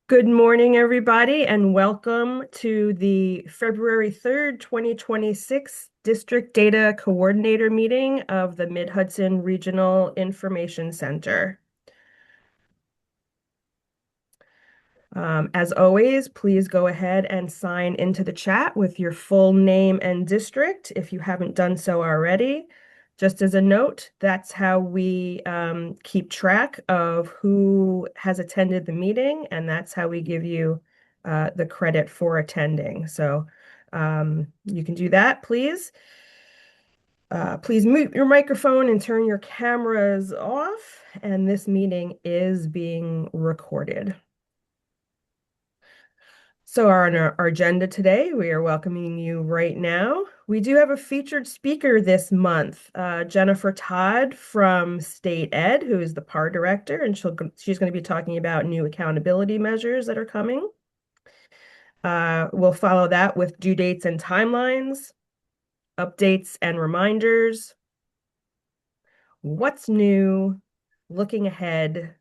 Good morning, everybody, and welcome to the February 3rd, 2026 District Data Coordinator meeting of the Mid-Hudson Regional Information Center. As always, please go ahead and sign into the chat with your full name and district if you haven't done so already. Just as a note, that's how we keep track of who has attended the meeting, and that's how we give you the credit for attending. So you can do that, please. Please mute your microphone and turn your cameras off, and this meeting is being recorded. So on our agenda today, we are welcoming you right now. We do have a featured speaker this month, Jennifer Todd from State Ed, who is the PAR director, and she's going to be talking about new accountability measures that are coming. We'll follow that with due dates and timelines, updates and reminders, what's new, looking ahead,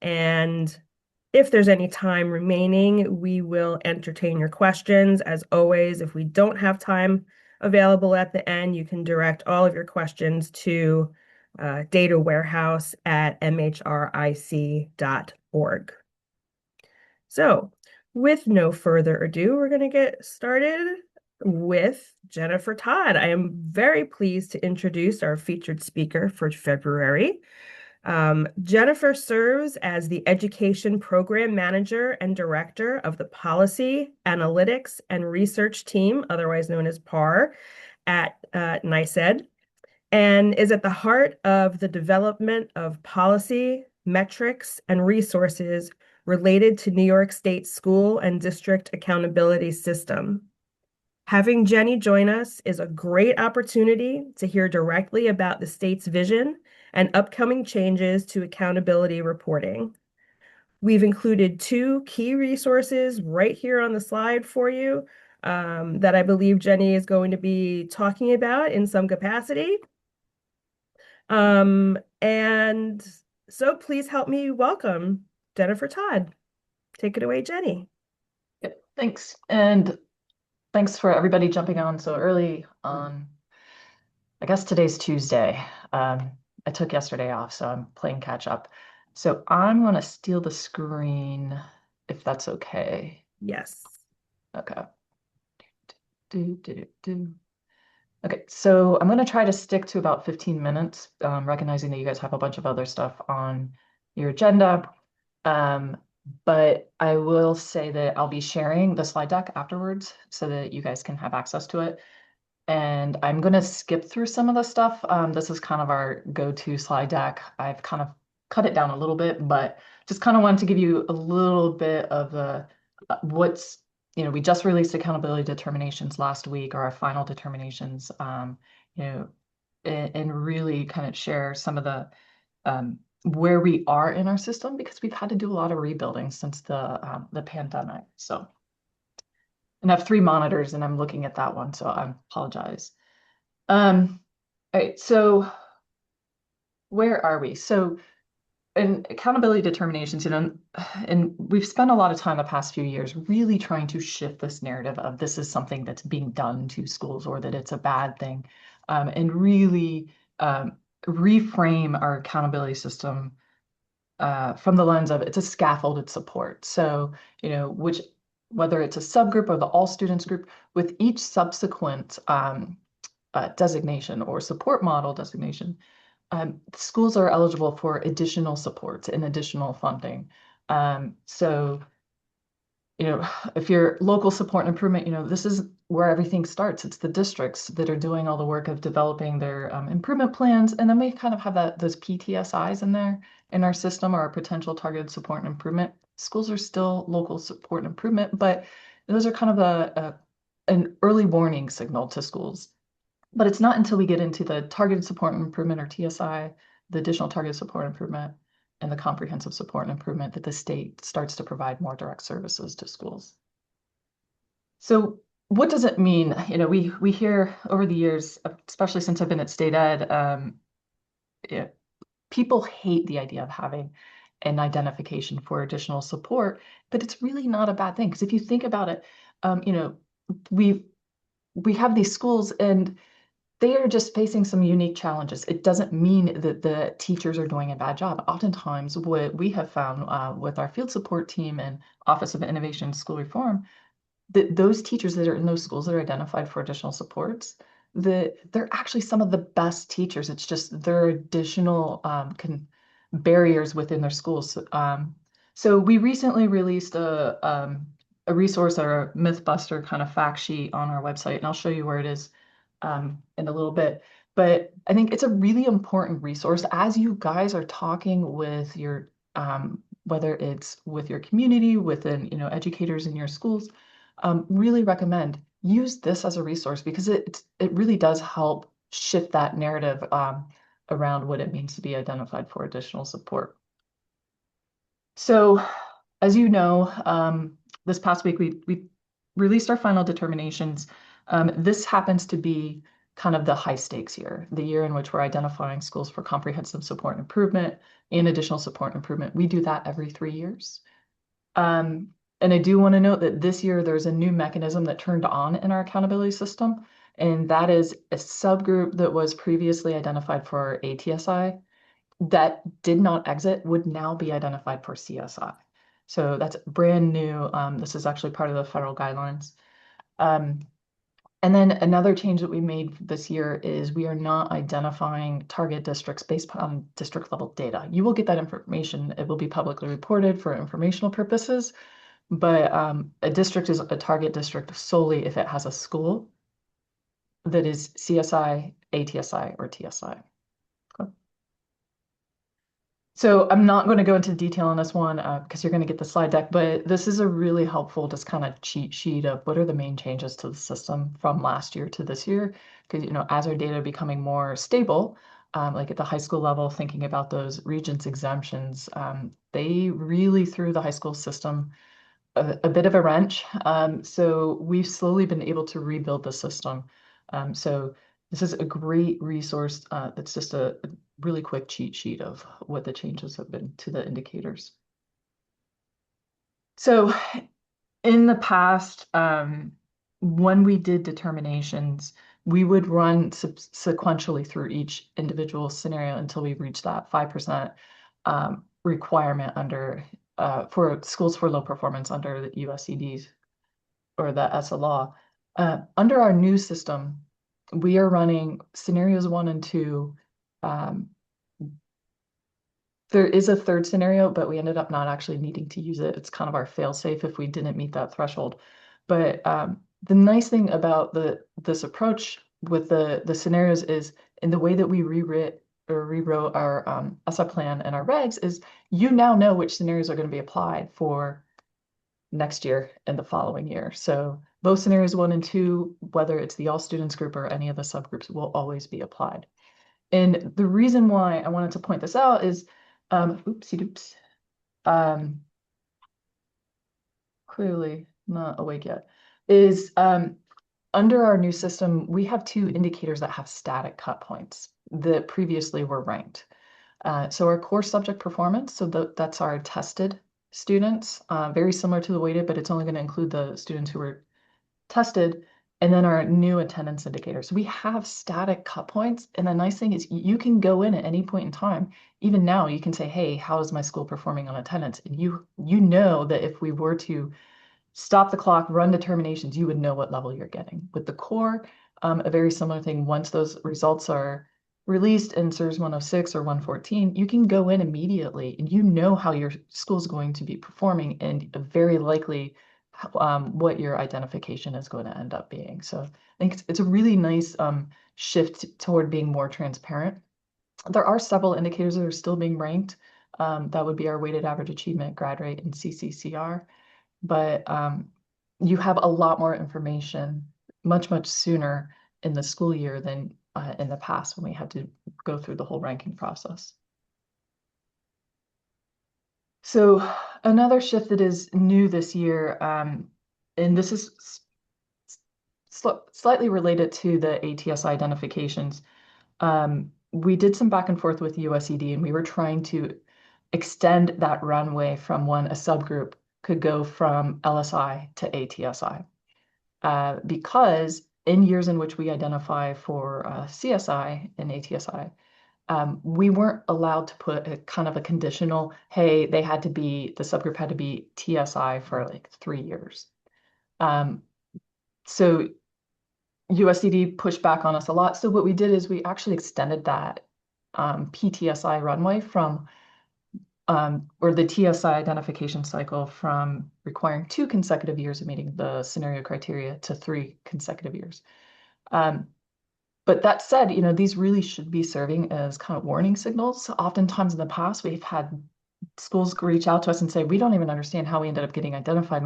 and if there's any time remaining, we will entertain your questions. As always, if we don't have time available at the end, you can direct all of your questions to datawarehouse@mhric.org. So, with no further ado, we're going to get started with Jennifer Todd. I am very pleased to introduce our featured speaker for February. Jennifer serves as the Education Program Manager and Director of the Policy, Analytics, and Research Team, otherwise known as PAR, at NYSED, and is at the heart of the development of policy, metrics, and resources related to New York State school and district accountability system. Having Jenny join us is a great opportunity to hear directly about the state's vision and upcoming changes to accountability reporting. We've included two key resources right here on the slide for you that I believe Jenny is going to be talking about in some capacity. And so please help me welcome Jennifer Todd. Take it away, Jenny. Yep, thanks. And thanks for everybody jumping on so early on. I guess today's Tuesday. I took yesterday off, so I'm playing catch up. So I'm going to steal the screen if that's okay. Yes. Okay. Okay, so I'm going to try to stick to about 15 minutes, recognizing that you guys have a bunch of other stuff on your agenda. But I will say that I'll be sharing the slide deck afterwards so that you guys can have access to it. And I'm going to skip through some of the stuff. This is kind of our go-to slide deck. I've kind of cut it down a little bit, but just kind of wanted to give you a little bit of the we just released accountability determinations last week, or our final determinations, and really kind of share some of the where we are in our system, because we've had to do a lot of rebuilding since the pandemic. So, and I have 3 monitors, and I'm looking at that one, so I apologize. All right, so where are we? So in accountability determinations, and we've spent a lot of time the past few years really trying to shift this narrative of this is something that's being done to schools, or that it's a bad thing, and really reframe our accountability system from the lens of it's a scaffolded support. So, whether it's a subgroup or the all students group, with each subsequent designation or support model designation, schools are eligible for additional supports and additional funding. So, if you're local support and improvement, this is where everything starts. It's the districts that are doing all the work of developing their improvement plans. And then we kind of have those PTSIs in there in our system, or our potential targeted support and improvement. Schools are still local support and improvement, but those are kind of an early warning signal to schools. But it's not until we get into the targeted support and improvement, or TSI, the additional targeted support and improvement, and the comprehensive support and improvement, that the state starts to provide more direct services to schools. So what does it mean? We hear over the years, especially since I've been at State Ed, people hate the idea of having an identification for additional support, but it's really not a bad thing. Because if you think about it, you know, we we have these schools and they are just facing some unique challenges. It doesn't mean that the teachers are doing a bad job. Oftentimes, what we have found with our field support team and Office of Innovation and School Reform, that those teachers that are in those schools that are identified for additional supports, they're actually some of the best teachers. It's just there are additional barriers within their schools. So we recently released a resource or a Mythbuster kind of fact sheet on our website, and I'll show you where it is in a little bit. But I think it's a really important resource as you guys are talking with your whether it's with your community, within educators in your schools. Really recommend use this as a resource because it really does help shift that narrative around what it means to be identified for additional support. So, as you know, this past week we released our final determinations. This happens to be kind of the high stakes year, the year in which we're identifying schools for comprehensive support and improvement and additional support and improvement. We do that every 3 years. And I do want to note that this year there's a new mechanism that turned on in our accountability system, and that is a subgroup that was previously identified for ATSI that did not exit would now be identified for CSI. So that's brand new. This is actually part of the federal guidelines. And then another change that we made this year is we are not identifying target districts based on district level data. You will get that information. It will be publicly reported for informational purposes, but a district is a target district solely if it has a school that is CSI, ATSI, or TSI. So I'm not going to go into detail on this one because you're going to get the slide deck, but this is a really helpful just kind of cheat sheet of what are the main changes to the system from last year to this year. Because, as our data becoming more stable, like at the high school level, thinking about those Regents exemptions, they really threw the high school system a bit of a wrench. So we've slowly been able to rebuild the system. So this is a great resource that's just a really quick cheat sheet of what the changes have been to the indicators. So in the past, when we did determinations, we would run sequentially through each individual scenario until we reached that 5% requirement under for schools for low performance under the USEDs or the ESSA law. Under our new system, we are running scenarios 1 and 2. There is a third scenario, but we ended up not actually needing to use it. It's kind of our fail-safe if we didn't meet that threshold. But the nice thing about this approach with the scenarios is in the way that we rewrote our ESSA plan and our regs is you now know which scenarios are going to be applied for next year and the following year. So both scenarios 1 and 2, whether it's the all students group or any of the subgroups, will always be applied. And the reason why I wanted to point this out is, oopsie doops, clearly not awake yet, is under our new system, we have 2 indicators that have static cut points that previously were ranked. So our core subject performance, so that's our tested students, very similar to the weighted, but it's only going to include the students who were tested, and then our new attendance indicators. So we have static cut points, and the nice thing is you can go in at any point in time. Even now, you can say, hey, how is my school performing on attendance? And you know that if we were to stop the clock, run determinations, you would know what level you're getting. With the core, a very similar thing. Once those results are released in SIRS 106 or 114, you can go in immediately and you know how your school is going to be performing and very likely what your identification is going to end up being. So I think it's a really nice shift toward being more transparent. There are several indicators that are still being ranked. That would be our weighted average achievement, grad rate, and CCCR. But you have a lot more information much sooner in the school year than in the past when we had to go through the whole ranking process. So another shift that is new this year, and this is slightly related to the ATS identifications. We did some back and forth with USED, and we were trying to extend that runway from when a subgroup could go from LSI to ATSI. Because in years in which we identify for CSI and ATSI, we weren't allowed to put a kind of a conditional, hey, the subgroup had to be TSI for like 3 years. So USCD pushed back on us a lot. So what we did is we actually extended that PTSI runway from, or the TSI identification cycle from requiring 2 consecutive years of meeting the scenario criteria to 3 consecutive years. But that said, these really should be serving as kind of warning signals. Oftentimes in the past, we've had schools reach out to us and say, we don't even understand how we ended up getting identified.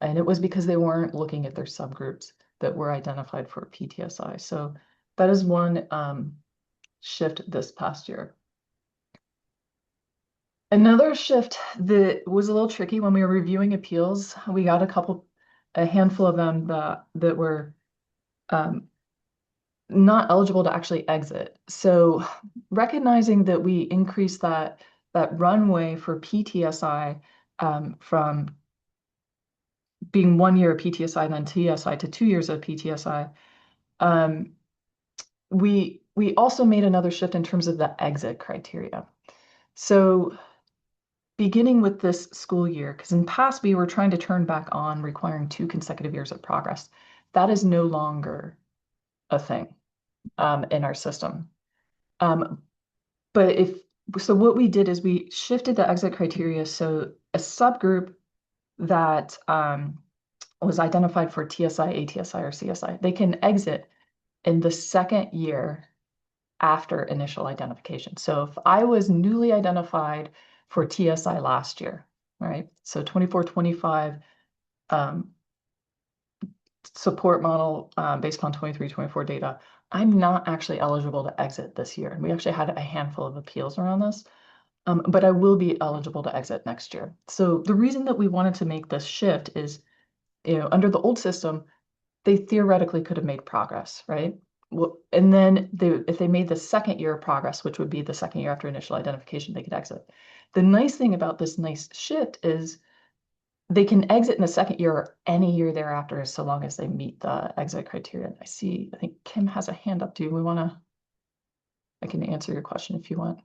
And it was because they weren't looking at their subgroups that were identified for PTSI. So that is one shift this past year. Another shift that was a little tricky when we were reviewing appeals, we got a handful of them that were not eligible to actually exit. So recognizing that we increased that runway for PTSI from being 1 year of PTSI and then TSI to 2 years of PTSI, we also made another shift in terms of the exit criteria. So beginning with this school year, because in the past we were trying to turn back on requiring 2 consecutive years of progress. That is no longer a thing in our system. So what we did is we shifted the exit criteria. So a subgroup that was identified for TSI, ATSI, or CSI, they can exit in the second year after initial identification. So if I was newly identified for TSI last year, right? So 24-25 support model based on 23-24 data, I'm not actually eligible to exit this year. And we actually had a handful of appeals around this, but I will be eligible to exit next year. So the reason that we wanted to make this shift is, under the old system, they theoretically could have made progress, right? Well, and then if they made the second year of progress, which would be the second year after initial identification, they could exit. The nice thing about this nice shift is they can exit in the second year or any year thereafter, so long as they meet the exit criteria. I think Kim has a hand up. I can answer your question if you want.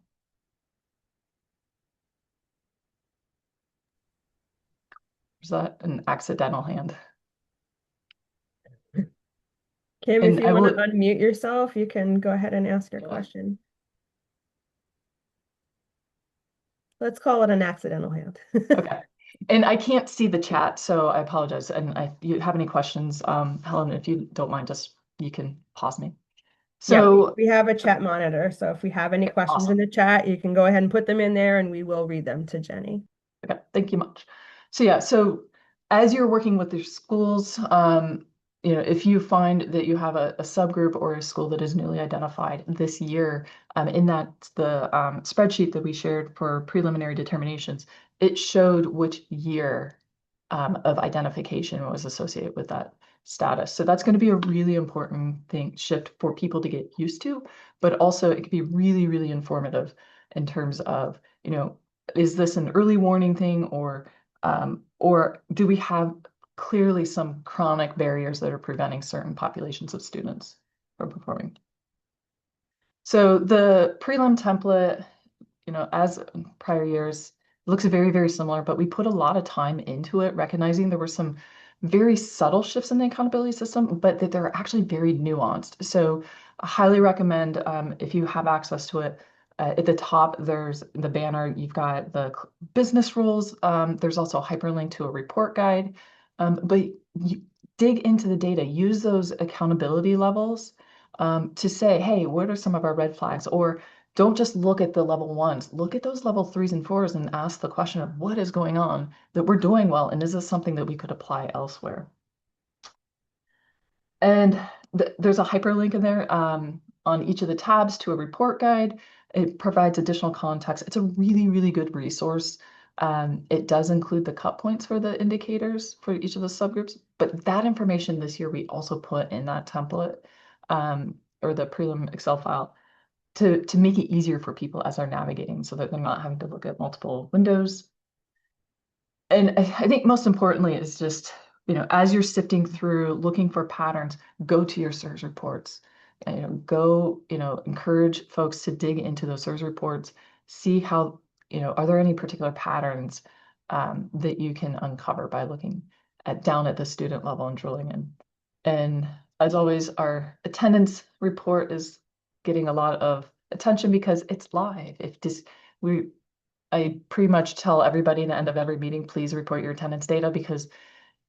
Is that an accidental hand? Kim, if And you want to unmute yourself, you can go ahead and ask your question. Let's call it an accidental hand. Okay. And I can't see the chat, so I apologize. And if you have any questions, Helen, if you don't mind, you can pause me. So yeah, we have a chat monitor. So if we have any questions awesome. in the chat, you can go ahead and put them in there and we will read them to Jenny. Okay, thank you much. So yeah, so as you're working with your schools, if you find that you have a subgroup or a school that is newly identified this year, in the spreadsheet that we shared for preliminary determinations, it showed which year of identification was associated with that status. So that's going to be a really important shift for people to get used to, but also it can be really, really informative in terms of, is this an early warning thing, or do we have clearly some chronic barriers that are preventing certain populations of students from performing? So the prelim template, as in prior years, looks very, very similar, but we put a lot of time into it, recognizing there were some very subtle shifts in the accountability system, but that they're actually very nuanced. So I highly recommend, if you have access to it, at the top, there's the banner, you've got the business rules. There's also a hyperlink to a report guide, but you dig into the data, use those accountability levels to say, hey, what are some of our red flags? Or don't just look at the level 1s, look at those level 3s and 4s and ask the question of what is going on that we're doing well, and is this something that we could apply elsewhere? And there's a hyperlink in there on each of the tabs to a report guide. It provides additional context. It's a really, really good resource. It does include the cut points for the indicators for each of the subgroups, but that information this year we also put in that template or the prelim Excel file. to make it easier for people as they're navigating so that they're not having to look at multiple windows. And I think most importantly is just, as you're sifting through looking for patterns, go to your SIRS reports. And, encourage folks to dig into those SIRS reports, see how, are there any particular patterns that you can uncover by looking down at the student level and drilling in. And as always, our attendance report is getting a lot of attention because it's live. I pretty much tell everybody at the end of every meeting, please report your attendance data because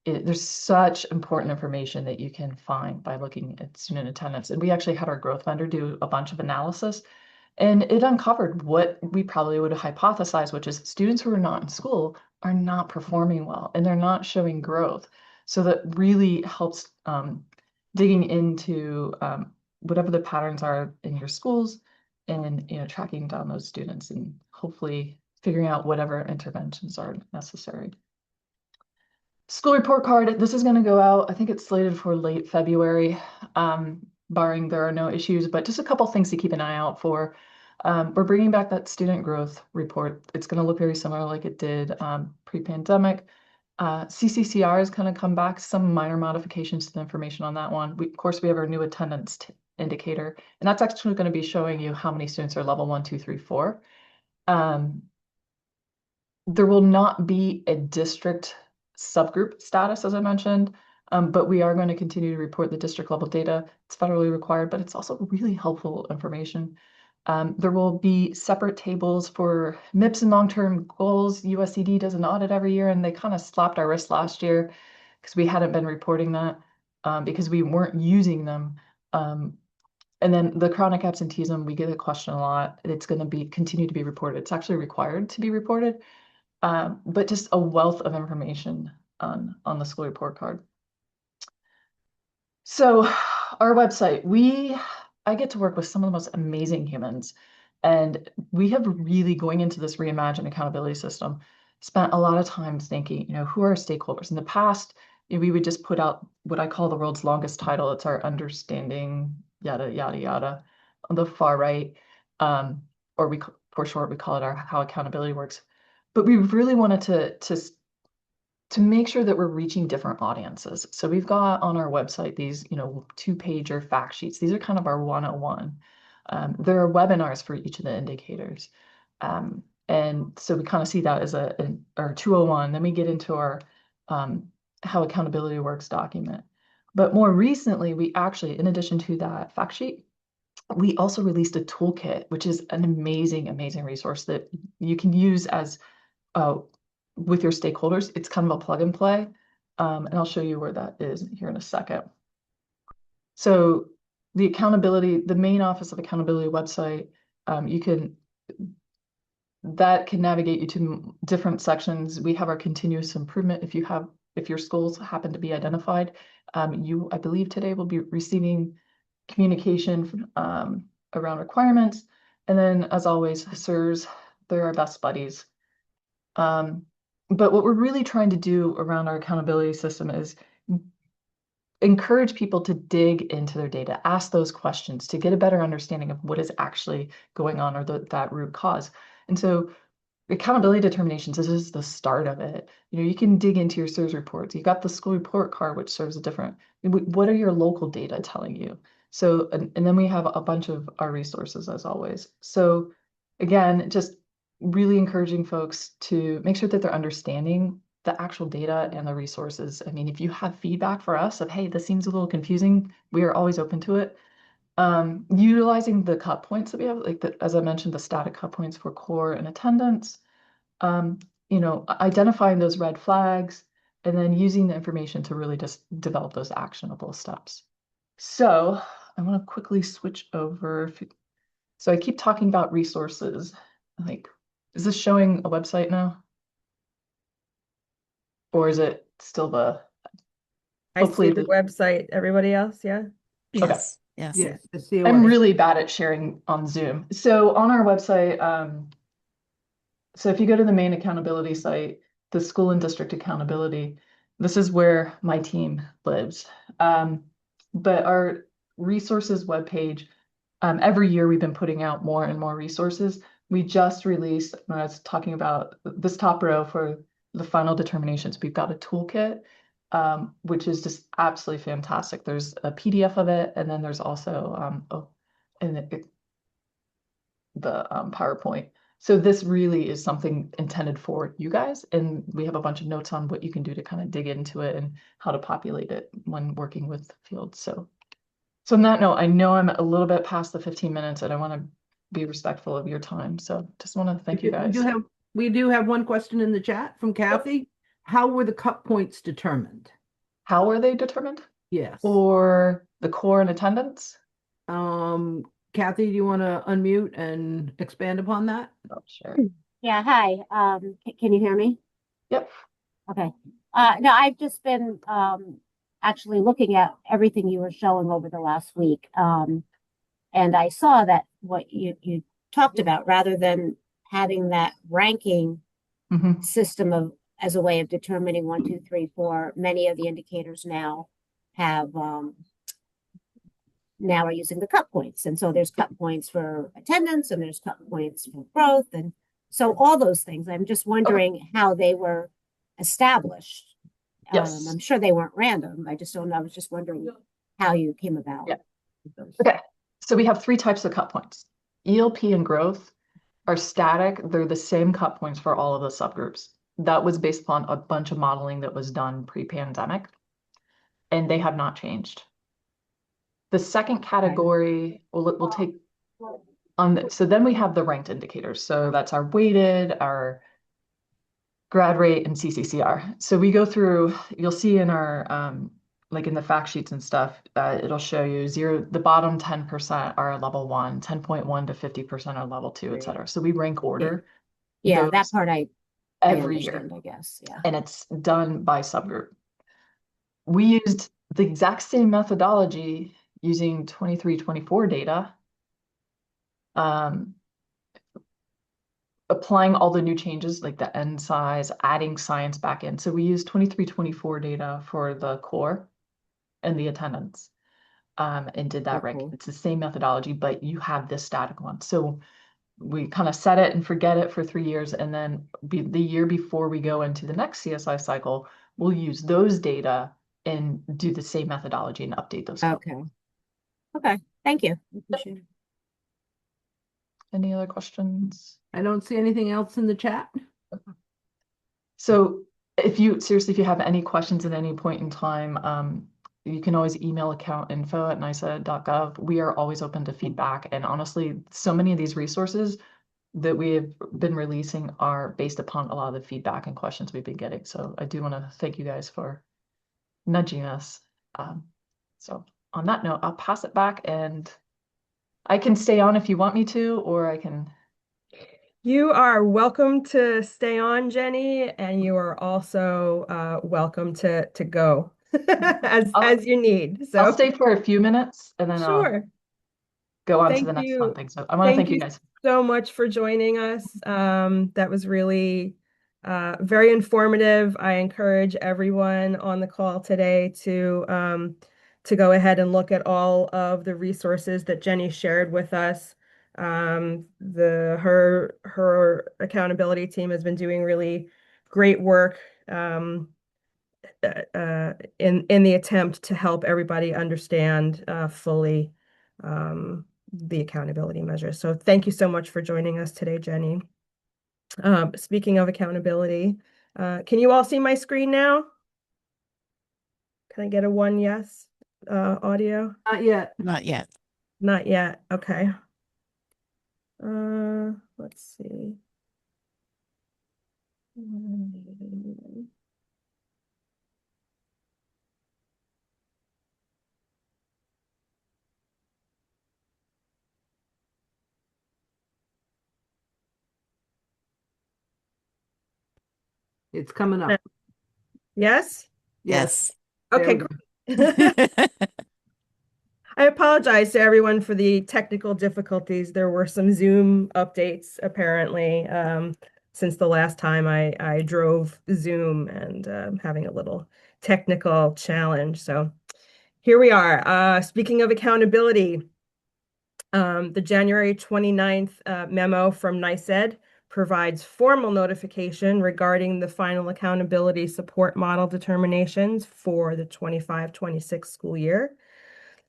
there's such important information that you can find by looking at student attendance. And we actually had our growth vendor do a bunch of analysis, and it uncovered what we probably would have hypothesized, which is students who are not in school are not performing well and they're not showing growth. So that really helps digging into whatever the patterns are in your schools and tracking down those students and hopefully figuring out whatever interventions are necessary. School report card, this is going to go out. I think it's slated for late February, barring there are no issues, but just a couple things to keep an eye out for. We're bringing back that student growth report. It's going to look very similar like it did pre-pandemic. CCCR is going to come back, some minor modifications to the information on that one. Of course, we have our new attendance indicator, and that's actually going to be showing you how many students are level 1, 2, 3, 4. There will not be a district subgroup status, as I mentioned, but we are going to continue to report the district level data. It's federally required, but it's also really helpful information. There will be separate tables for MIPS and long-term goals. USCD does an audit every year, and they kind of slapped our wrist last year because we hadn't been reporting that because we weren't using them. And then the chronic absenteeism, we get a question a lot. It's going to continue to be reported. It's actually required to be reported. But just a wealth of information on the school report card. So our website, I get to work with some of the most amazing humans, and we have really, going into this reimagined accountability system, spent a lot of time thinking, who are our stakeholders? In the past, we would just put out what I call the world's longest title. It's our understanding, yada, yada, yada, on the far right, or for short, we call it our how accountability works. But we really wanted to make sure that we're reaching different audiences. So we've got on our website these, 2-pager fact sheets. These are kind of our 101. There are webinars for each of the indicators. And so we kind of see that as our 201. Then we get into our how accountability works document. But more recently, we actually, in addition to that fact sheet, we also released a toolkit, which is an amazing, amazing resource that you can use as with your stakeholders. It's kind of a plug and play, and I'll show you where that is here in a second. So the main Office of Accountability website, that can navigate you to different sections. We have our continuous improvement. If your schools happen to be identified, I believe today will be receiving communication around requirements. And then, as always, SIRS, they're our best buddies. But what we're really trying to do around our accountability system is encourage people to dig into their data, ask those questions to get a better understanding of what is actually going on or that root cause. And so accountability determinations, this is the start of it. You can dig into your SIRS reports. You got the school report card, which serves a different, what are your local data telling you? So, and then we have a bunch of our resources as always. So again, just really encouraging folks to make sure that they're understanding the actual data and the resources. I mean, if you have feedback for us of, hey, this seems a little confusing, we are always open to it. Utilizing the cut points that we have, as I mentioned, the static cut points for core and attendance, identifying those red flags, and then using the information to really just develop those actionable steps. So I want to quickly switch over. So I keep talking about resources. Is this showing a website now? Or is it still the, hopefully I see the website, everybody else, yeah? Yes. Yes. Yes. I'm really bad at sharing on Zoom. So on our website, so if you go to the main accountability site, the school and district accountability, this is where my team lives. But our resources webpage, Every year we've been putting out more and more resources. We just released, when I was talking about this top row for the final determinations, we've got a toolkit, which is just absolutely fantastic. There's a PDF of it, and then there's also the PowerPoint. So this really is something intended for you guys, and we have a bunch of notes on what you can do to kind of dig into it and how to populate it when working with fields. So on that note, I know I'm a little bit past the 15 minutes and I want to be respectful of your time. So just want to thank you guys. We do have one question in the chat from Kathy. How were the cut points determined? How are they determined? Yes. For the core and attendance? Kathy, do you want to unmute and expand upon that? Oh, sure. Yeah, hi. Can you hear me? Yep. Okay. No, I've just been actually looking at everything you were showing over the last week. And I saw that what you talked about, rather than having that ranking system of as a way of determining 1, 2, 3, 4, many of the indicators now have now are using the cut points. And so there's cut points for attendance and there's cut points for growth. And so all those things, I'm just wondering how they were established. Yes. I'm sure they weren't random. I was just wondering how you came about. Yeah. Okay. So we have 3 types of cut points. ELP and growth are static. They're the same cut points for all of the subgroups. That was based upon a bunch of modeling that was done pre-pandemic, and they have not changed. The second category, we'll take on so then we have the ranked indicators. So that's our weighted, our grad rate, and CCCR. So we go through, you'll see in our like in the fact sheets and stuff, it'll show you the bottom 10% are level 1, 10.1 to 50% are level 2, etc. So we rank order. Yeah, that part every year, I guess. Yeah. And it's done by subgroup. We used the exact same methodology using 23-24 data, applying all the new changes like the N size, adding science back in. So we used 23-24 data for the core and the attendance, and did that ranking. It's the same methodology, but you have this static one. So we kind of set it and forget it for 3 years, and then the year before we go into the next CSI cycle, we'll use those data and do the same methodology and update those. Okay. Thank you. Appreciate it. Any other questions? I don't see anything else in the chat. So if you have any questions at any point in time, you can always email accountinfo@nisa.gov. We are always open to feedback. And honestly, so many of these resources that we have been releasing are based upon a lot of the feedback and questions we've been getting. So I do want to thank you guys for nudging us. So on that note, I'll pass it back, and I can stay on if you want me to, or I can. You are welcome to stay on, Jenny, and you are also welcome to go as you need. So I'll stay for a few minutes and then sure. I'll go on to the next fun thing. So I want to thank you guys so much for joining us. That was really very informative. I encourage everyone on the call today to go ahead and look at all of the resources that Jenny shared with us. Her accountability team has been doing really great work in the attempt to help everybody understand fully the accountability measures. So thank you so much for joining us today, Jenny. Speaking of accountability, can you all see my screen now? Can I get a 1 yes audio? Not yet. Not yet. Not yet. Okay. Let's see. It's coming up. Yes? Yes. Okay, great. I apologize to everyone for the technical difficulties. There were some Zoom updates apparently since the last time I drove Zoom, and having a little technical challenge. So here we are. Speaking of accountability, The January 29th memo from NYSED provides formal notification regarding the final accountability support model determinations for the 25-26 school year.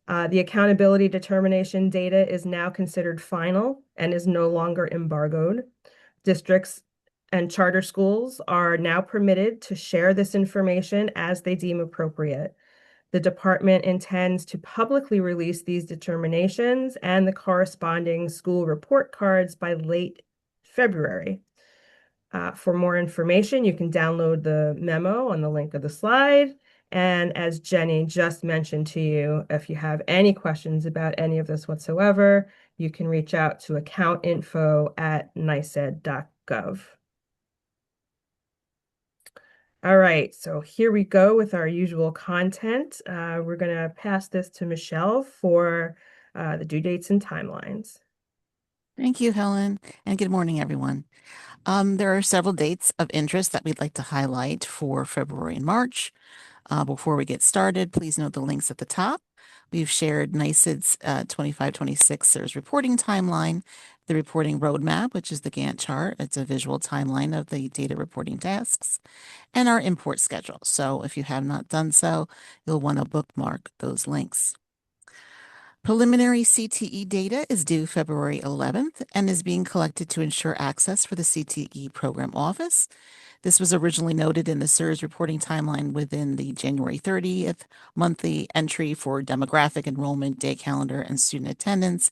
The accountability determination data is now considered final and is no longer embargoed. Districts and charter schools are now permitted to share this information as they deem appropriate. The department intends to publicly release these determinations and the corresponding school report cards by late February. For more information, you can download the memo on the link of the slide. And as Jenny just mentioned to you, if you have any questions about any of this whatsoever, you can reach out to accountinfo@nysed.gov. All right, so here we go with our usual content. We're going to pass this to Michelle for the due dates and timelines. Thank you, Helen, and good morning, everyone. There are several dates of interest that we'd like to highlight for February and March. Before we get started, please note the links at the top. We've shared NYSED's 25-26 SIRS reporting timeline, the reporting roadmap, which is the Gantt chart. It's a visual timeline of the data reporting tasks, and our import schedule. So if you have not done so, you'll want to bookmark those links. Preliminary CTE data is due February 11th and is being collected to ensure access for the CTE program office. This was originally noted in the SIRS reporting timeline within the January 30th monthly entry for demographic enrollment, day calendar, and student attendance.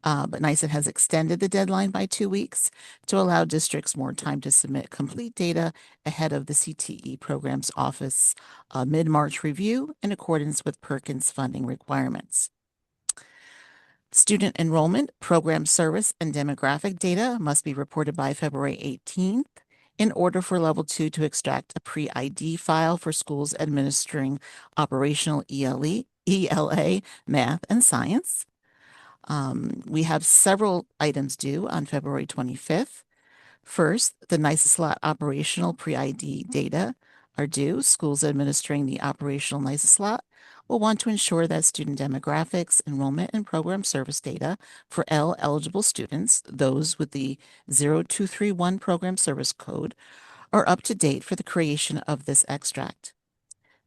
But NYSED has extended the deadline by 2 weeks to allow districts more time to submit complete data ahead of the CTE program's office mid-March review in accordance with Perkins funding requirements. Student enrollment, program service, and demographic data must be reported by February 18th in order for Level 2 to extract a pre-ID file for schools administering operational ELA, math, and science. We have several items due on February 25th. First, the NYSESLOT operational pre-ID data are due. Schools administering the operational NYSESLOT will want to ensure that student demographics, enrollment, and program service data for eligible students, those with the 0231 program service code, are up to date for the creation of this extract.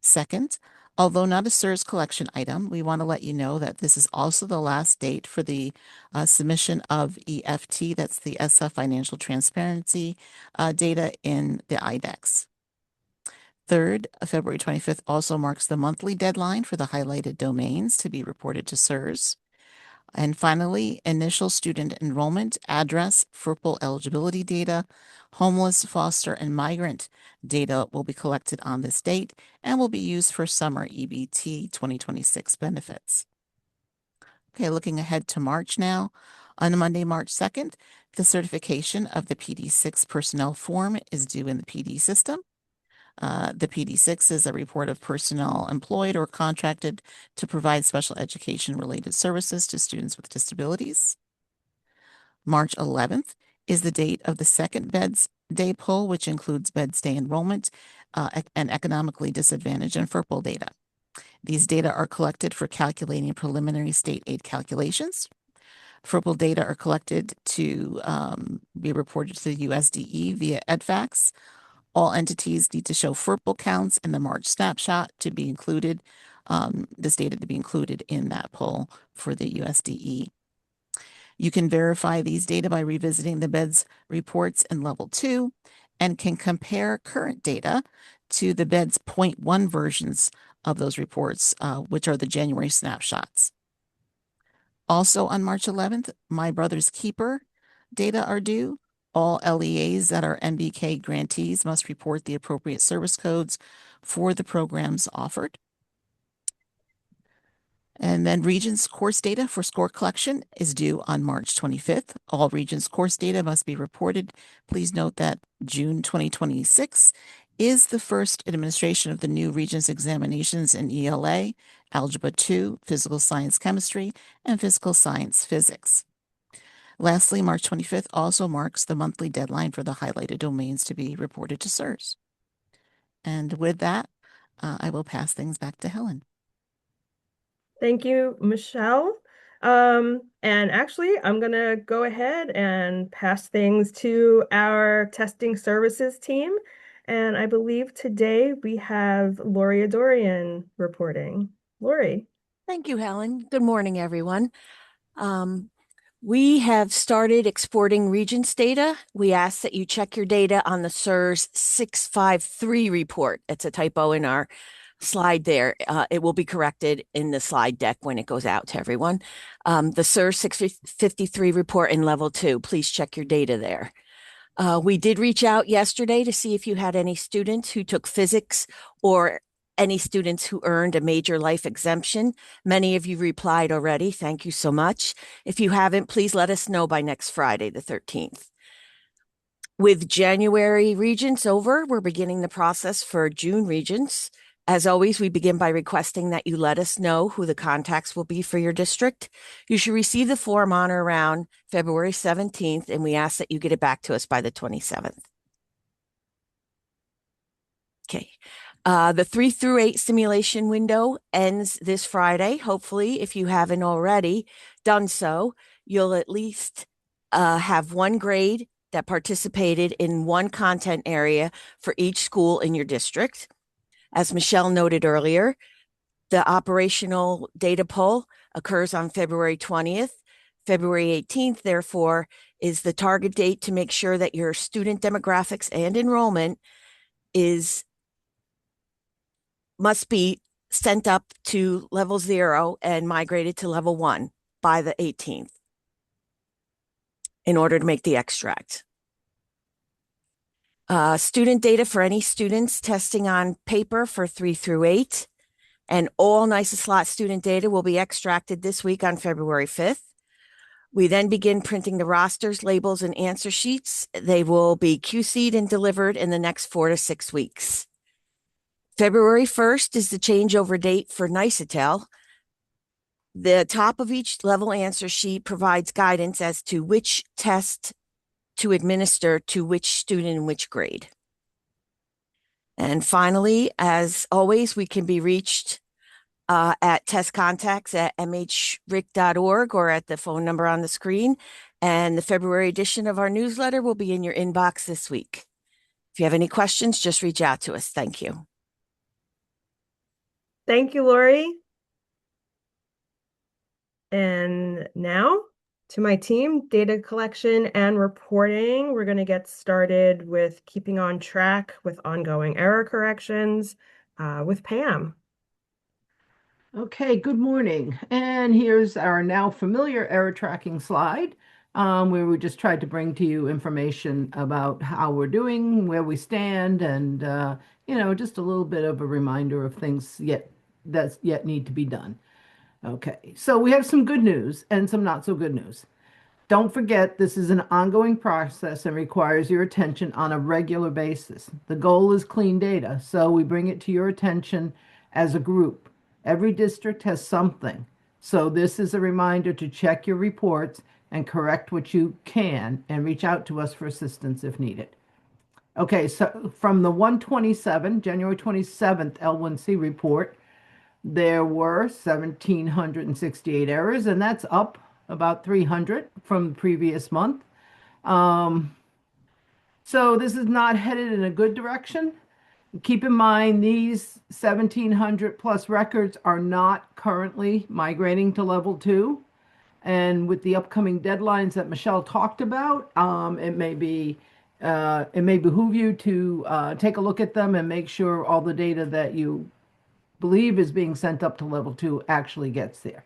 Second, although not a SIRS collection item, we want to let you know that this is also the last date for the submission of EFT, that's the ESSA financial transparency data in the IDEX. Third, February 25th also marks the monthly deadline for the highlighted domains to be reported to SIRS. And finally, initial student enrollment, address, FERPL eligibility data, homeless, foster, and migrant data will be collected on this date and will be used for summer EBT 2026 benefits. Okay, looking ahead to March now. On Monday, March 2nd, the certification of the PD6 personnel form is due in the PD system. The PD6 is a report of personnel employed or contracted to provide special education-related services to students with disabilities. March 11th is the date of the second Beds Day poll, which includes Beds Day enrollment and economically disadvantaged and FERPL data. These data are collected for calculating preliminary state aid calculations. FERPL data are collected to be reported to the USDE via EDFAX. All entities need to show FERPL counts in the March snapshot to be included, this data to be included in that poll for the USDE. You can verify these data by revisiting the BEDS reports in Level 2 and can compare current data to the BEDS 0.1 versions of those reports, which are the January snapshots. Also on March 11th, My Brother's Keeper data are due. All LEAs that are MBK grantees must report the appropriate service codes for the programs offered. And then Regents course data for score collection is due on March 25th. All Regents course data must be reported. Please note that June 2026 is the first administration of the new Regents examinations in ELA, Algebra 2, Physical Science Chemistry, and Physical Science Physics. Lastly, March 25th also marks the monthly deadline for the highlighted domains to be reported to SIRS. And with that, I will pass things back to Helen. Thank you, Michelle. And actually, I'm gonna go ahead and pass things to our testing services team. And I believe today we have Lori Adorian reporting. Lori. Thank you, Helen. Good morning, everyone. Um, we have started exporting Regents data. We ask that you check your data on the SIRS 653 report. It's a typo in our slide there. It will be corrected in the slide deck when it goes out to everyone. The SIRS 653 report in level 2. Please check your data there. We did reach out yesterday to see if you had any students who took physics or any students who earned a major life exemption. Many of you replied already. Thank you so much. If you haven't, please let us know by next Friday, the 13th. With January Regents over, we're beginning the process for June Regents. As always, we begin by requesting that you let us know who the contacts will be for your district. You should receive the form on or around February 17th, and we ask that you get it back to us by the 27th. Okay. The 3 through 8 simulation window ends this Friday. Hopefully, if you haven't already done so, you'll at least have one grade that participated in one content area for each school in your district. As Michelle noted earlier, the operational data poll occurs on February 20th. February 18th, therefore, is the target date to make sure that your student demographics and enrollment must be sent up to level 0 and migrated to level 1 by the 18th in order to make the extract. Student data for any students testing on paper for 3 through 8, and all NYSA student data will be extracted this week on February 5th. We then begin printing the rosters, labels, and answer sheets. They will be QC'd and delivered in the next 4 to 6 weeks. February 1st is the changeover date for NYSATEL. The top of each level answer sheet provides guidance as to which test to administer to which student in which grade. And finally, as always, we can be reached at testcontacts@mhric.org or at the phone number on the screen. And the February edition of our newsletter will be in your inbox this week. If you have any questions, just reach out to us. Thank you. Thank you, Lori. And now to my team, data collection and reporting. We're going to get started with keeping on track with ongoing error corrections with Pam. Okay, good morning. And here's our now familiar error tracking slide, where we just tried to bring to you information about how we're doing, where we stand, and just a little bit of a reminder of things that yet need to be done. Okay, so we have some good news and some not so good news. Don't forget, this is an ongoing process and requires your attention on a regular basis. The goal is clean data, so we bring it to your attention as a group. Every district has something, so this is a reminder to check your reports and correct what you can and reach out to us for assistance if needed. Okay, so from the January 27th L1C report, there were 1,768 errors, and that's up about 300 from the previous month. So this is not headed in a good direction. Keep in mind, these 1,700 plus records are not currently migrating to level 2. And with the upcoming deadlines that Michelle talked about, it may behoove you to take a look at them and make sure all the data that you believe is being sent up to level 2 actually gets there.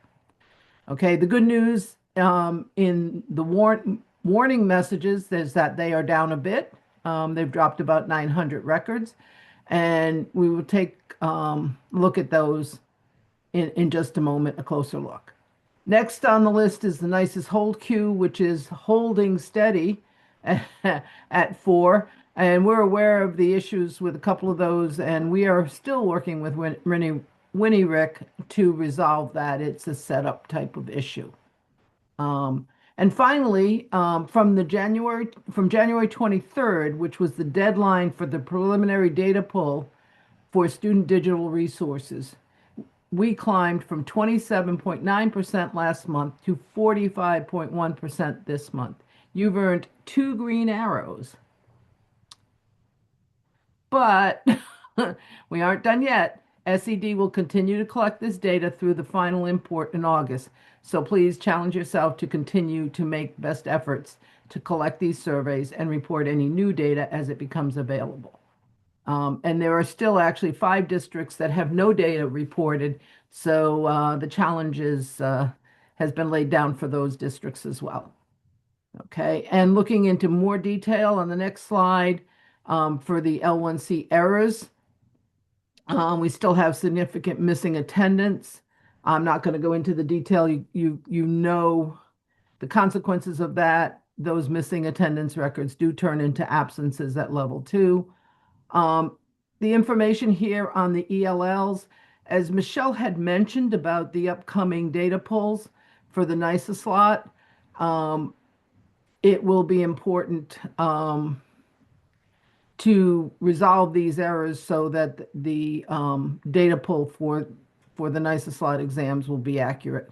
Okay, the good news in the warning messages is that they are down a bit. They've dropped about 900 records, and we will take a look at those in just a moment, a closer look. Next on the list is the NYSA's hold queue, which is holding steady at 4. And we're aware of the issues with a couple of those, and we are still working with Winnie Rick to resolve that. It's a setup type of issue. And finally, from January 23rd, which was the deadline for the preliminary data pull for student digital resources, we climbed from 27.9% last month to 45.1% this month. You've earned 2 green arrows. But we aren't done yet. SED will continue to collect this data through the final import in August. So please challenge yourself to continue to make best efforts to collect these surveys and report any new data as it becomes available. And there are still actually 5 districts that have no data reported. So the challenge has been laid down for those districts as well. Okay, and looking into more detail on the next slide, for the L1C errors, we still have significant missing attendance. I'm not going to go into the detail. You know the consequences of that. Those missing attendance records do turn into absences at level 2. The information here on the ELLs, as Michelle had mentioned about the upcoming data pulls for the NYSA slot, it will be important to resolve these errors so that the data pull for the NYSA slot exams will be accurate.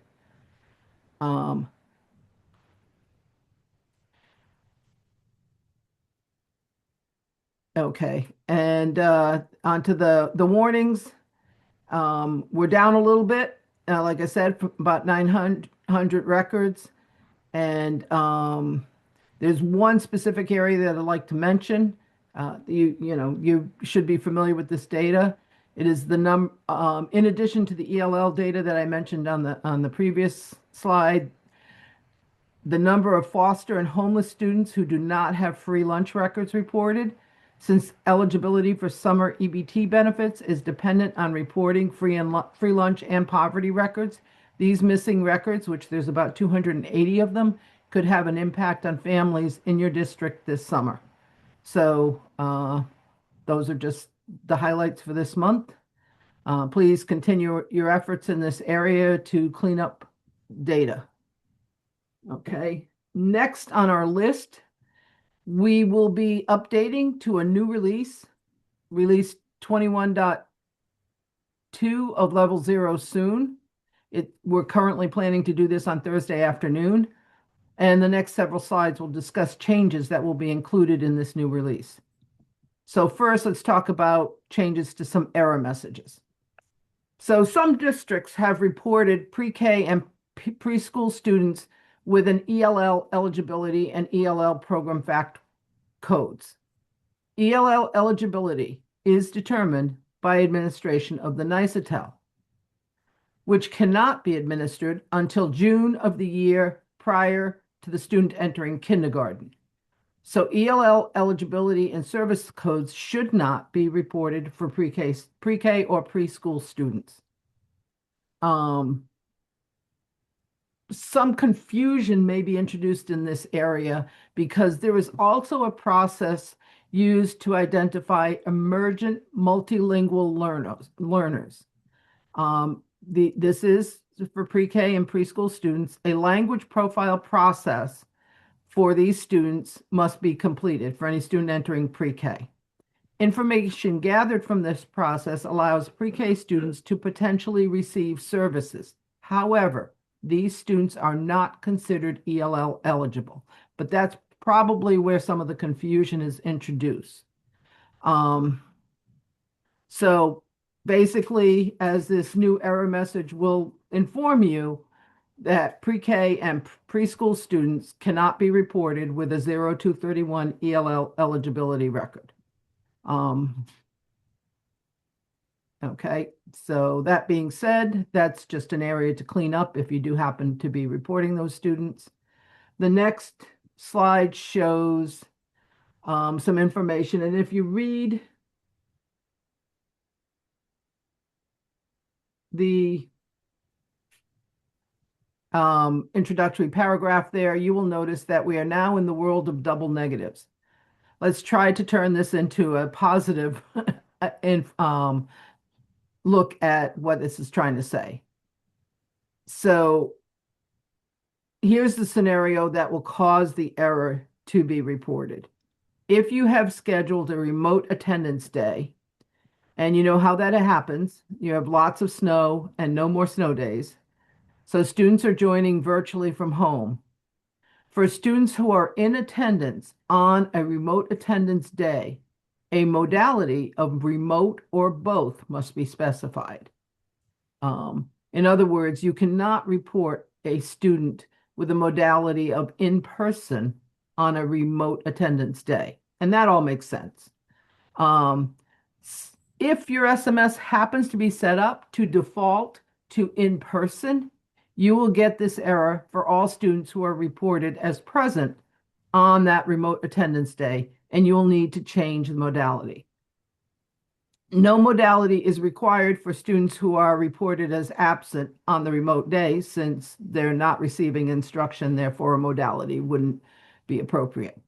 Okay, and onto the warnings. We're down a little bit, like I said, about 900 records. And there's one specific area that I'd like to mention. You should be familiar with this data. It is the in addition to the ELL data that I mentioned on the previous slide, the number of foster and homeless students who do not have free lunch records reported, since eligibility for summer EBT benefits is dependent on reporting free lunch and poverty records. These missing records, which there's about 280 of them, could have an impact on families in your district this summer. So those are just the highlights for this month. Please continue your efforts in this area to clean up data. Okay, next on our list, we will be updating to a new release 21.2 of level 0 soon. We're currently planning to do this on Thursday afternoon, and the next several slides will discuss changes that will be included in this new release. So first, let's talk about changes to some error messages. So some districts have reported pre-K and preschool students with an ELL eligibility and ELL program fact codes. ELL eligibility is determined by administration of the NYSATEL, which cannot be administered until June of the year prior to the student entering kindergarten. So ELL eligibility and service codes should not be reported for pre-K or preschool students. Some confusion may be introduced in this area because there is also a process used to identify emergent multilingual learners. This is for pre-K and preschool students. A language profile process for these students must be completed for any student entering pre-K. Information gathered from this process allows pre-K students to potentially receive services. However, these students are not considered ELL eligible, but that's probably where some of the confusion is introduced. So basically, as this new error message will inform you, that pre-K and preschool students cannot be reported with a 0231 ELL eligibility record. Okay, so that being said, that's just an area to clean up if you do happen to be reporting those students. The next slide shows some information, and if you read the introductory paragraph there, you will notice that we are now in the world of double negatives. Let's try to turn this into a positive look at what this is trying to say. So here's the scenario that will cause the error to be reported. If you have scheduled a remote attendance day And you know how that happens. You have lots of snow and no more snow days. So students are joining virtually from home. For students who are in attendance on a remote attendance day, a modality of remote or both must be specified. In other words, you cannot report a student with a modality of in-person on a remote attendance day. And that all makes sense. If your SMS happens to be set up to default to in-person, you will get this error for all students who are reported as present on that remote attendance day, and you will need to change the modality. No modality is required for students who are reported as absent on the remote day since they're not receiving instruction, therefore a modality wouldn't be appropriate.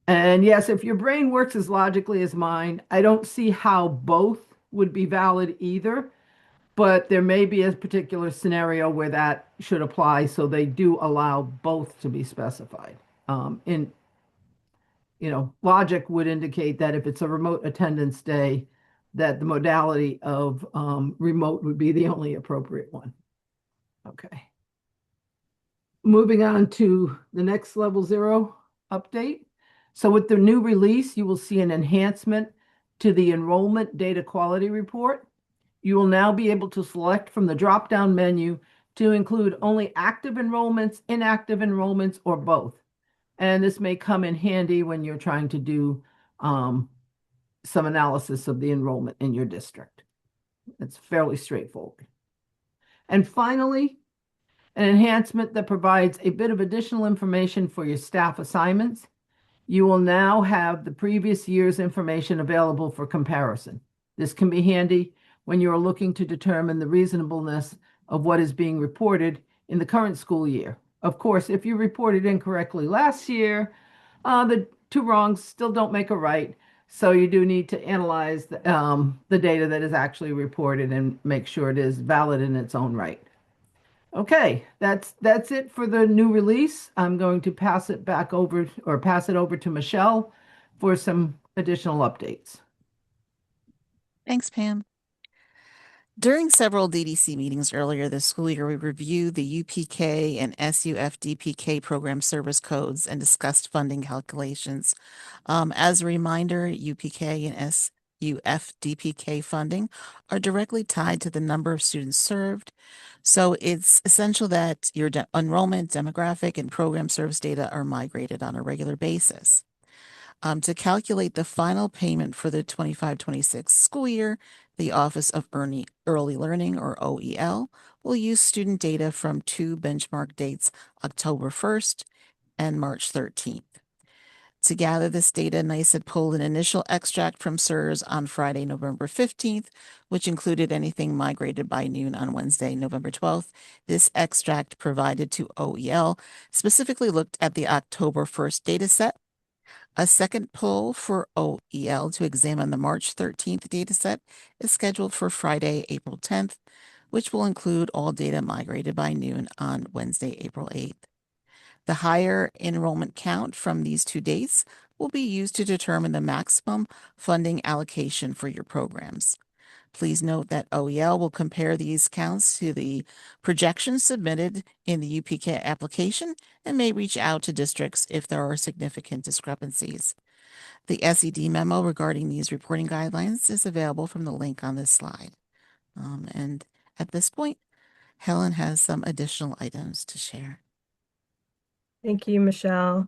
And yes, if your brain works as logically as mine, I don't see how both would be valid either, but there may be a particular scenario where that should apply, so they do allow both to be specified. Logic would indicate that if it's a remote attendance day, that the modality of remote would be the only appropriate one. Okay. Moving on to the next level 0 update. So with the new release, you will see an enhancement to the enrollment data quality report. You will now be able to select from the drop-down menu to include only active enrollments, inactive enrollments, or both. And this may come in handy when you're trying to do some analysis of the enrollment in your district. It's fairly straightforward. And finally, an enhancement that provides a bit of additional information for your staff assignments. You will now have the previous year's information available for comparison. This can be handy when you are looking to determine the reasonableness of what is being reported in the current school year. Of course, if you reported incorrectly last year, the two wrongs still don't make a right. So you do need to analyze the data that is actually reported and make sure it is valid in its own right. Okay, that's it for the new release. I'm going to pass it over to Michelle for some additional updates. Thanks, Pam. During several DDC meetings earlier this school year, we reviewed the UPK and SUF-DPK program service codes and discussed funding calculations. As a reminder, UPK and SUF-DPK funding are directly tied to the number of students served. So it's essential that your enrollment, demographic, and program service data are migrated on a regular basis. To calculate the final payment for the 25-26 school year, the Office of Early Learning, or OEL, will use student data from two benchmark dates, October 1st and March 13th. To gather this data, NICE had pulled an initial extract from SERS on Friday, November 15th, which included anything migrated by noon on Wednesday, November 12th. This extract provided to OEL specifically looked at the October 1st data set. A second pull for OEL to examine the March 13th dataset is scheduled for Friday, April 10th, which will include all data migrated by noon on Wednesday, April 8th. The higher enrollment count from these two dates will be used to determine the maximum funding allocation for your programs. Please note that OEL will compare these counts to the projections submitted in the UPK application and may reach out to districts if there are significant discrepancies. The SED memo regarding these reporting guidelines is available from the link on this slide. And at this point, Helen has some additional items to share. Thank you, Michelle.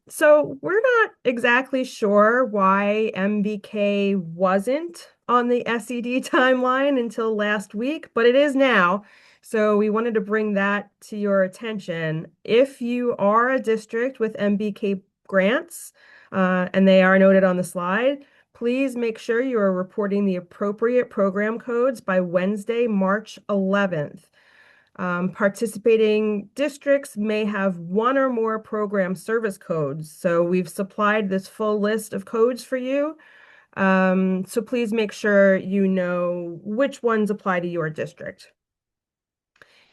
So we're not exactly sure why MBK wasn't on the SED timeline until last week, but it is now. So we wanted to bring that to your attention. If you are a district with MBK grants, and they are noted on the slide, please make sure you are reporting the appropriate program codes by Wednesday, March 11th. Participating districts may have one or more program service codes. So we've supplied this full list of codes for you. So please make sure you know which ones apply to your district.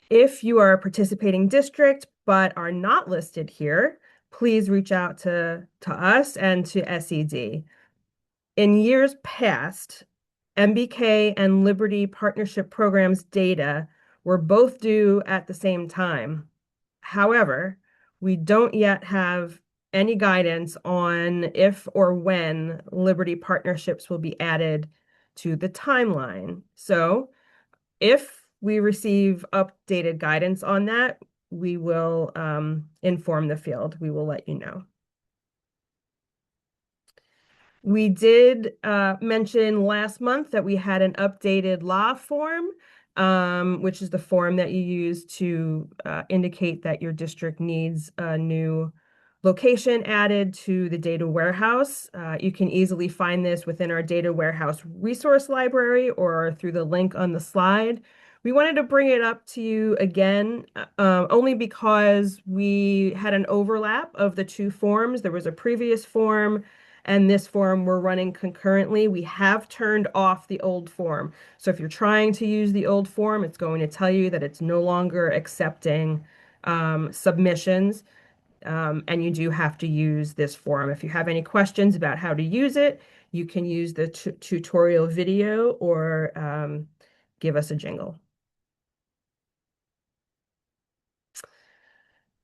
If you are a participating district but are not listed here, please reach out to us and to SED. In years past, MBK and Liberty Partnership Programs data were both due at the same time. However, we don't yet have any guidance on if or when Liberty partnerships will be added to the timeline. So if we receive updated guidance on that, we will inform the field. We will let you know. We did mention last month that we had an updated law form, which is the form that you use to indicate that your district needs a new location added to the data warehouse. You can easily find this within our data warehouse resource library or through the link on the slide. We wanted to bring it up to you again, only because we had an overlap of the two forms. There was a previous form and this form we're running concurrently. We have turned off the old form. So if you're trying to use the old form, it's going to tell you that it's no longer accepting submissions. And you do have to use this form. If you have any questions about how to use it, you can use the tutorial video or give us a jingle.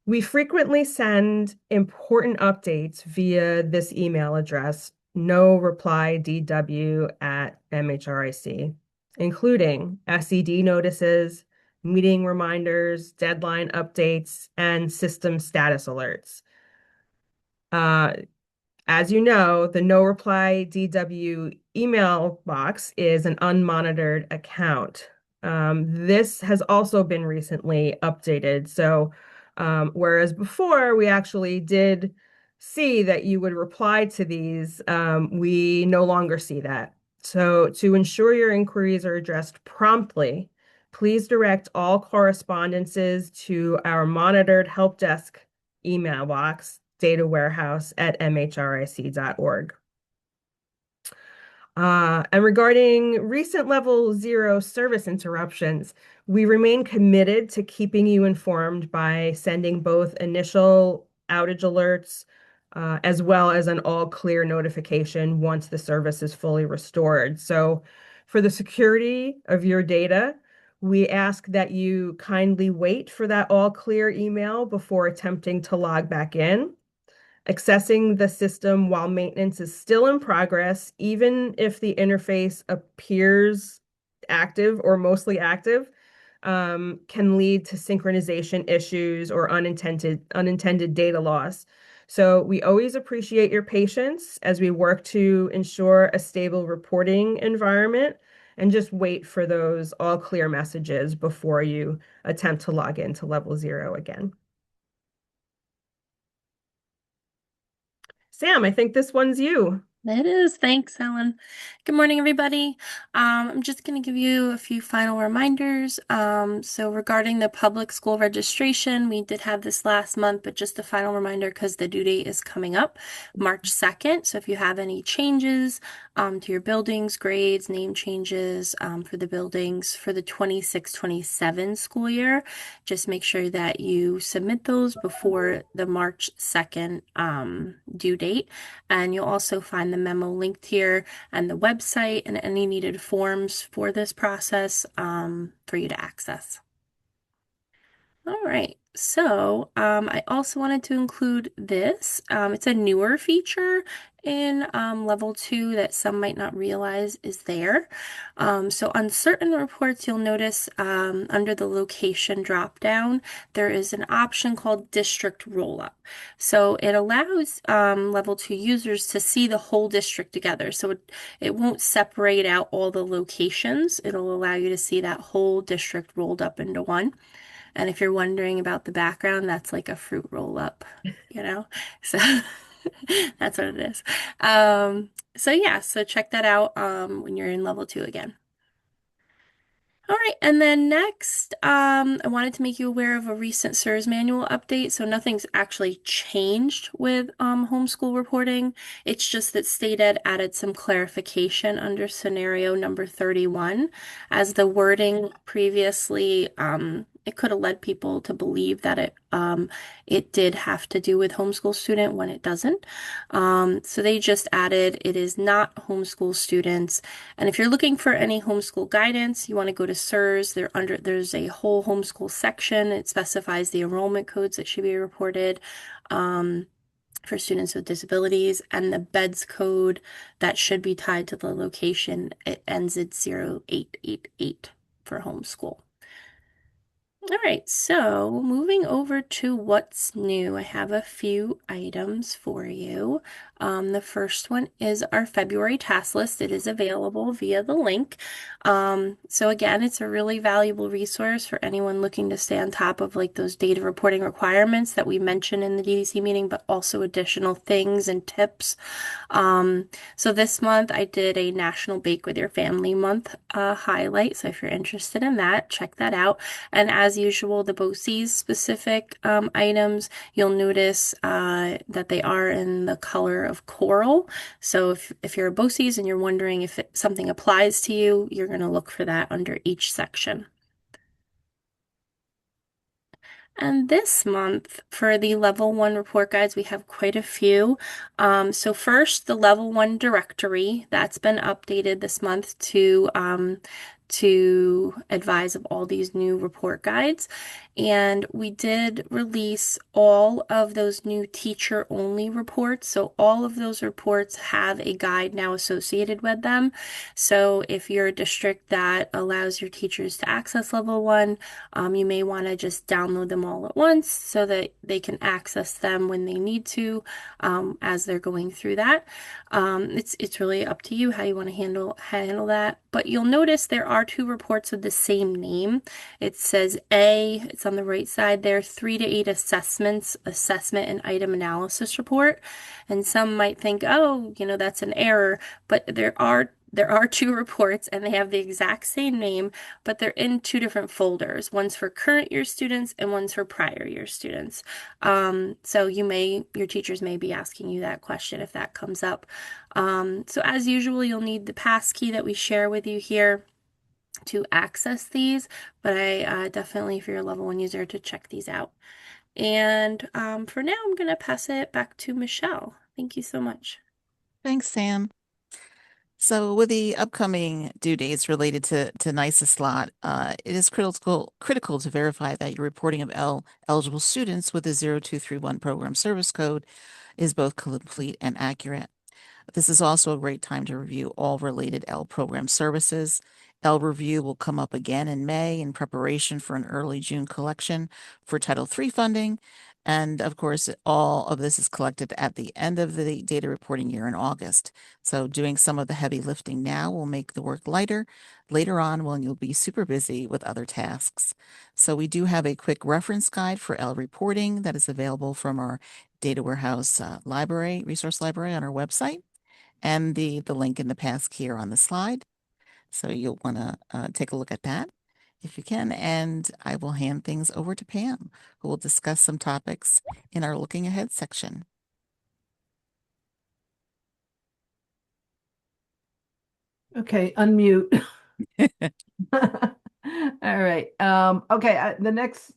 We frequently send important updates via this email address, noreply.dw@mhric, including SED notices, meeting reminders, deadline updates, and system status alerts. As you know, the No Reply DW email box is an unmonitored account. This has also been recently updated. So whereas before we actually did see that you would reply to these, we no longer see that. So to ensure your inquiries are addressed promptly, please direct all correspondences to our monitored help desk email box, datawarehouse@mhric.org. And regarding recent level 0 service interruptions, we remain committed to keeping you informed by sending both initial outage alerts as well as an all clear notification once the service is fully restored. So for the security of your data, we ask that you kindly wait for that all clear email before attempting to log back in. Accessing the system while maintenance is still in progress, even if the interface appears active or mostly active, can lead to synchronization issues or unintended data loss. So we always appreciate your patience as we work to ensure a stable reporting environment, and just wait for those all clear messages before you attempt to log into level 0 again. Sam, I think this one's you. It is. Thanks, Ellen. Good morning, everybody. I'm just going to give you a few final reminders. So regarding the public school registration, we did have this last month, but just a final reminder because the due date is coming up March 2nd. So if you have any changes to your buildings, grades, name changes for the buildings for the 26-27 school year, just make sure that you submit those before the March 2nd due date. And you'll also find the memo linked here and the website and any needed forms for this process for you to access. All right, so I also wanted to include this. It's a newer feature in level 2 that some might not realize is there. So on certain reports, you'll notice under the location dropdown, there is an option called district rollup. So it allows level 2 users to see the whole district together. So it won't separate out all the locations. It'll allow you to see that whole district rolled up into one. And if you're wondering about the background, that's like a fruit roll up, you know? So that's what it is. So yeah, so check that out when you're in level 2 again. All right, and then next, I wanted to make you aware of a recent SIRS manual update. So nothing's actually changed with homeschool reporting. It's just that State Ed added some clarification under scenario number 31, as the wording previously it could have led people to believe that it did have to do with homeschool student when it doesn't. So they just added it is not homeschool students. And if you're looking for any homeschool guidance, you want to go to SERS. There's a whole homeschool section. It specifies the enrollment codes that should be reported. For students with disabilities, and the BEDS code that should be tied to the location. It ends at 0888 for homeschool. All right, so moving over to what's new, I have a few items for you. The first one is our February task list. It is available via the link. So again, it's a really valuable resource for anyone looking to stay on top of like those data reporting requirements that we mentioned in the DDC meeting, but also additional things and tips. So this month I did a National Bake with Your Family Month highlight. So if you're interested in that, check that out. And as usual, the BOCES specific items, you'll notice that they are in the color of coral. So if you're a BOCES and you're wondering if something applies to you, you're going to look for that under each section. And this month, for the level 1 report guides, we have quite a few. So first, the level 1 directory, that's been updated this month to advise of all these new report guides. And we did release all of those new teacher-only reports. So all of those reports have a guide now associated with them. So if you're a district that allows your teachers to access level 1, you may want to just download them all at once so that they can access them when they need to as they're going through that. It's really up to you how you want to handle that. But you'll notice there are 2 reports with the same name. It says it's on the right side there, 3 to 8 assessment and item analysis report. And some might think, oh, that's an error, but there are 2 reports and they have the exact same name, but they're in 2 different folders. One's for current year students and one's for prior year students. So your teachers may be asking you that question if that comes up. So as usual, you'll need the passkey that we share with you here to access these, but I definitely, for your level 1 user, to check these out. And for now, I'm going to pass it back to Michelle. Thank you so much. Thanks, Sam. So with the upcoming due dates related to NYSA slot, it is critical to verify that your reporting of eligible students with the 0231 program service code is both complete and accurate. This is also a great time to review all related L program services. L review will come up again in May in preparation for an early June collection for Title III funding. And of course, all of this is collected at the end of the data reporting year in August. So doing some of the heavy lifting now will make the work lighter later on when you'll be super busy with other tasks. So we do have a quick reference guide for L reporting that is available from our Data Warehouse resource library on our website, and the link in the past here on the slide. So you'll want to take a look at that if you can, and I will hand things over to Pam, who will discuss some topics in our Looking Ahead section. Okay, unmute. All right. Okay, the next,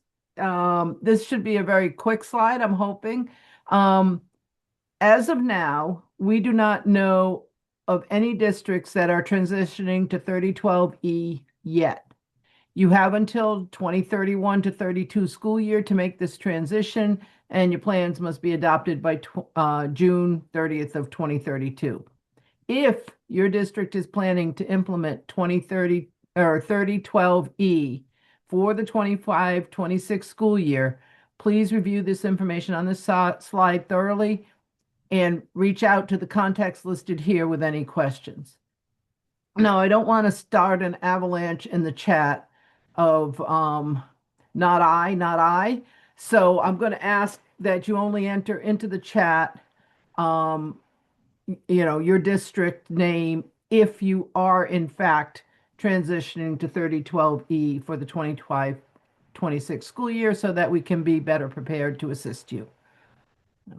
this should be a very quick slide, I'm hoping. As of now, we do not know of any districts that are transitioning to 3012E yet. You have until 2031 to 32 school year to make this transition, and your plans must be adopted by June 30th of 2032. If your district is planning to implement 2030 or 3012E for the 25-26 school year, please review this information on this slide thoroughly and reach out to the contacts listed here with any questions. Now, I don't want to start an avalanche in the chat of not I. So I'm going to ask that you only enter into the chat, your district name if you are in fact transitioning to 3012E for the 25-26 school year so that we can be better prepared to assist you.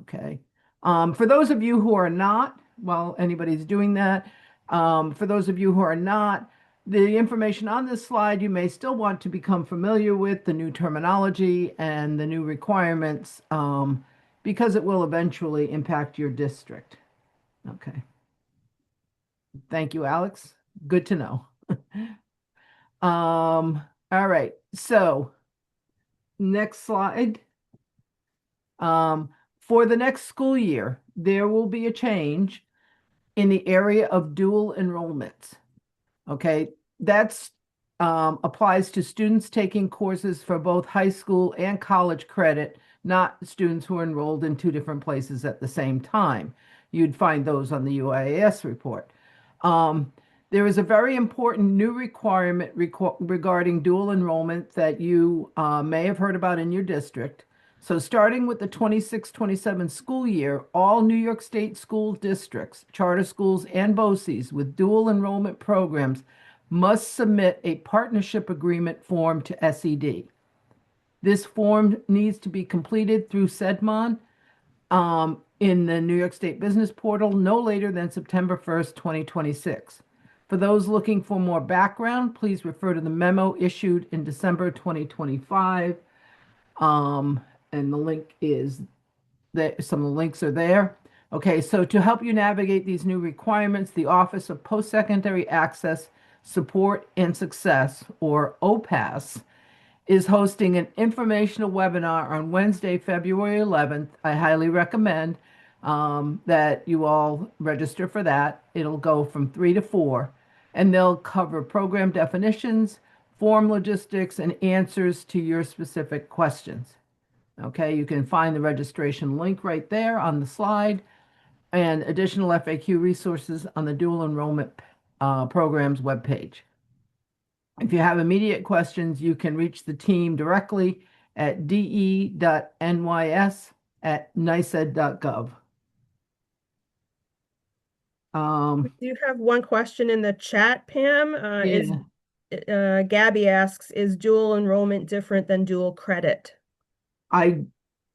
Okay. For those of you who are not, while anybody's doing that, for those of you who are not, The information on this slide, you may still want to become familiar with the new terminology and the new requirements because it will eventually impact your district. Okay. Thank you, Alex. Good to know. All right. So next slide. For the next school year, there will be a change in the area of dual enrollments. Okay, that's applies to students taking courses for both high school and college credit, not students who are enrolled in two different places at the same time. You'd find those on the UIAS report. There is a very important new requirement regarding dual enrollment that you may have heard about in your district. So starting with the 26-27 school year, all New York State school districts, charter schools, and BOCES with dual enrollment programs must submit a partnership agreement form to SED. This form needs to be completed through CEDMON in the New York State Business Portal no later than September 1st, 2026. For those looking for more background, please refer to the memo issued in December 2025. And the link is there. Some of the links are there. Okay, so to help you navigate these new requirements, the Office of Post-Secondary Access, Support, and Success, or OPAS, is hosting an informational webinar on Wednesday, February 11th. I highly recommend that you all register for that. It'll go from 3 to 4, and they'll cover program definitions, form logistics, and answers to your specific questions. Okay, you can find the registration link right there on the slide and additional FAQ resources on the dual enrollment programs webpage. If you have immediate questions, you can reach the team directly at de.nys@niced.gov. We do have one question in the chat, Pam. Gabby asks, is dual enrollment different than dual credit? I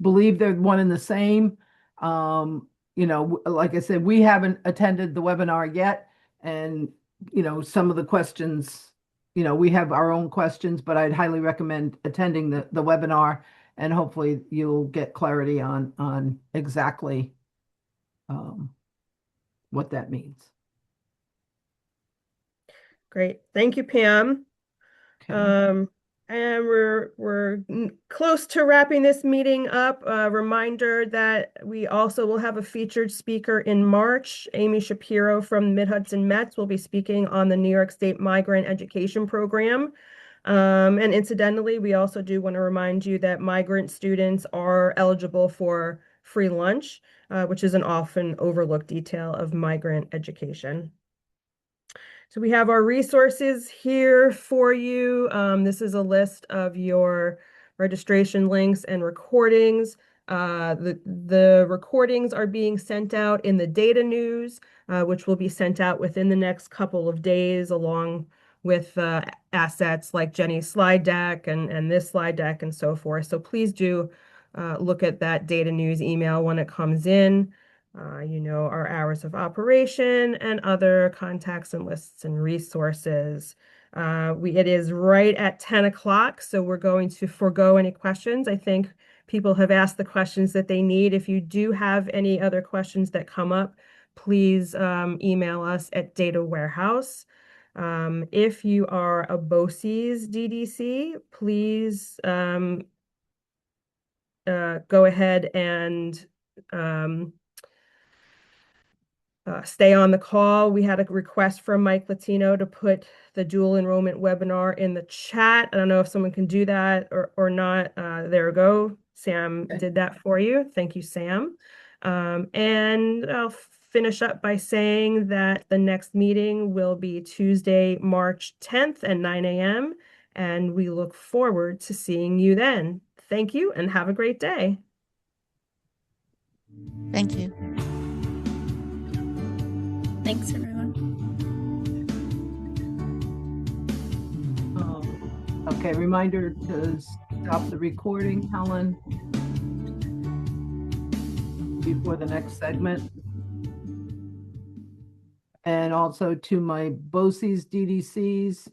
believe they're one and the same. You know, like I said, we haven't attended the webinar yet. And, you know, some of the questions, you know, we have our own questions, but I'd highly recommend attending the webinar, and hopefully you'll get clarity on exactly what that means. Great. Thank you, Pam. Okay. And we're close to wrapping this meeting up. A reminder that we also will have a featured speaker in March. Amy Shapiro from Mid-Hudson Mets will be speaking on the New York State Migrant Education Program. And incidentally, we also do want to remind you that migrant students are eligible for free lunch, which is an often overlooked detail of migrant education. So we have our resources here for you. This is a list of your registration links and recordings. The recordings are being sent out in the data news, which will be sent out within the next couple of days, along with assets like Jenny's slide deck and this slide deck and so forth. So please do look at that data news email when it comes in. You know, our hours of operation and other contacts and lists and resources. It is right at 10 o'clock, so we're going to forego any questions. I think people have asked the questions that they need. If you do have any other questions that come up, please email us at Data Warehouse. If you are a BOCES DDC, please go ahead and stay on the call. We had a request from Mike Latino to put the dual enrollment webinar in the chat. I don't know if someone can do that or not. There we go. Sam did that for you. Thank you, Sam. And I'll finish up by saying that the next meeting will be Tuesday, March 10th at 9 a.m. And we look forward to seeing you then. Thank you and have a great day. Thank you. Thanks, everyone. Okay, reminder to stop the recording, Helen, before the next segment. and also to my BOCES, DDCs.